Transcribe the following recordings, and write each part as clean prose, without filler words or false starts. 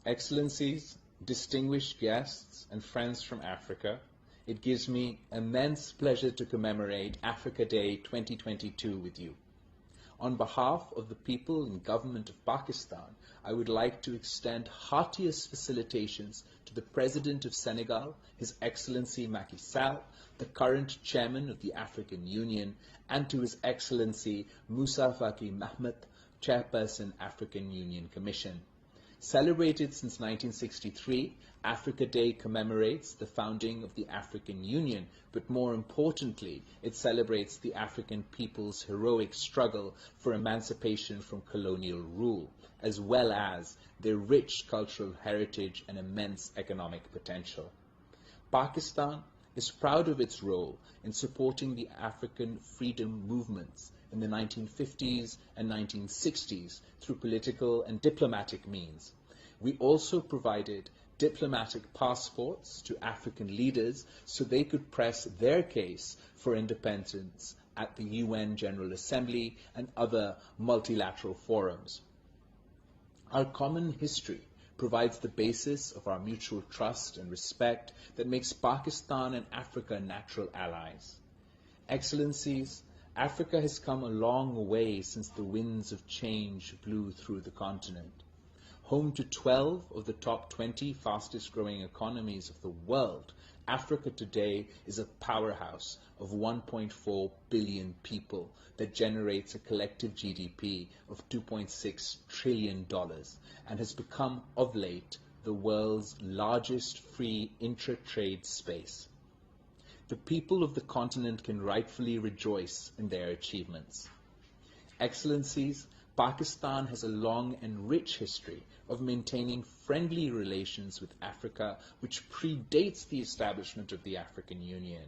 Excellencies, distinguished guests, and friends from Africa, it gives me immense pleasure to commemorate Africa Day 2022 with you. On behalf of the people and government of Pakistan, I would like to extend heartiest felicitations to the President of Senegal, His Excellency Macky Sall, the current Chairman of the African Union, and to His Excellency Moussa Faki Mahamat, Chairperson, African Union Commission. Celebrated since 1963, Africa Day commemorates the founding of the African Union, but more importantly, it celebrates the African people's heroic struggle for emancipation from colonial rule, as well as their rich cultural heritage and immense economic potential. Pakistan is proud of its role in supporting the African freedom movements in the 1950s and 1960s through political and diplomatic means. We also provided diplomatic passports to African leaders so they could press their case for independence at the UN General Assembly and other multilateral forums. Our common history provides the basis of our mutual trust and respect that makes Pakistan and Africa natural allies. Excellencies, Africa has come a long way since the winds of change blew through the continent. Home to 12 of the top 20 fastest growing economies of the world, Africa today is a powerhouse of 1.4 billion people that generates a collective GDP of $2.6 trillion and has become, of late, the world's largest free intra-trade space. The people of the continent can rightfully rejoice in their achievements. Excellencies, Pakistan has a long and rich history of maintaining friendly relations with Africa, which predates the establishment of the African Union.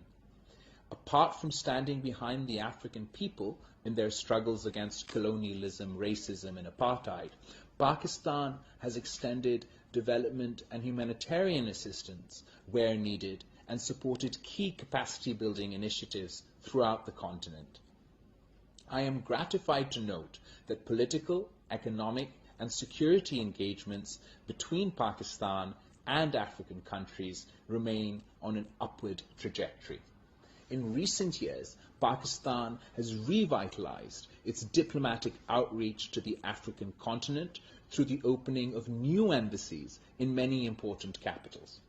Apart from standing behind the African people in their struggles against colonialism, racism, and apartheid, Pakistan has extended development and humanitarian assistance where needed and supported key capacity-building initiatives throughout the continent. I am gratified to note that political, economic, and security engagements between Pakistan and African countries remain on an upward trajectory. In recent years, Pakistan has revitalized its diplomatic outreach to the African continent through the opening of new embassies in many important capitals.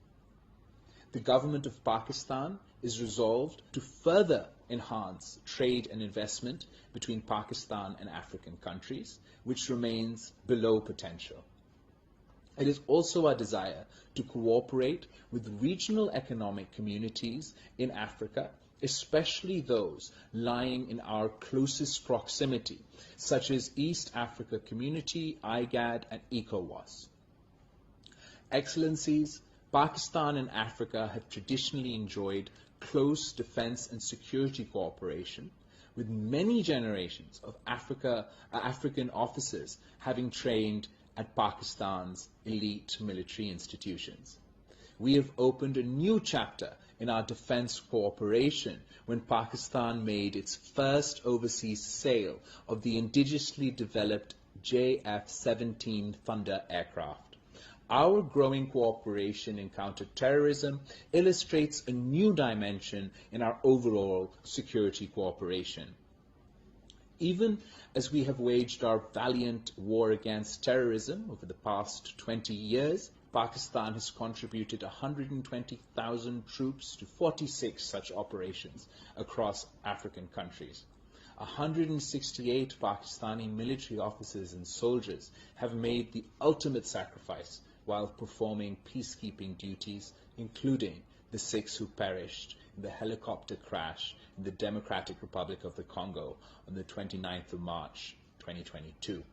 The government of Pakistan is resolved to further enhance trade and investment between Pakistan and African countries, which remains below potential. It is also our desire to cooperate with regional economic communities in Africa, especially those lying in our closest proximity, such as East Africa Community, IGAD, and ECOWAS. Excellencies, Pakistan and Africa have traditionally enjoyed close defense and security cooperation, with many generations of African officers having trained at Pakistan's elite military institutions. We have opened a new chapter in our defense cooperation when Pakistan made its first overseas sale of the indigenously developed JF-17 Thunder aircraft. Our growing cooperation in counterterrorism illustrates a new dimension in our overall security cooperation. Even as we have waged our valiant war against terrorism over the past 20 years, Pakistan has contributed 120,000 troops to 46 such operations across African countries. 168 Pakistani military officers and soldiers have made the ultimate sacrifice while performing peacekeeping duties, including the 6 who perished in the helicopter crash in the Democratic Republic of the Congo on the 29th of March, 2022.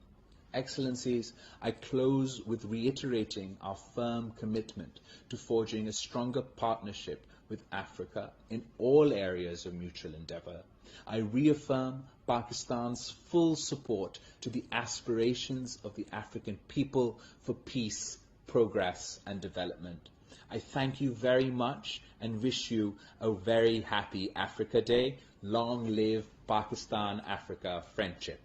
Excellencies, I close with reiterating our firm commitment to forging a stronger partnership with Africa in all areas of mutual endeavor. I reaffirm Pakistan's full support to the aspirations of the African people for peace, progress, and development. I thank you very much and wish you a very happy Africa Day. Long live Pakistan-Africa friendship.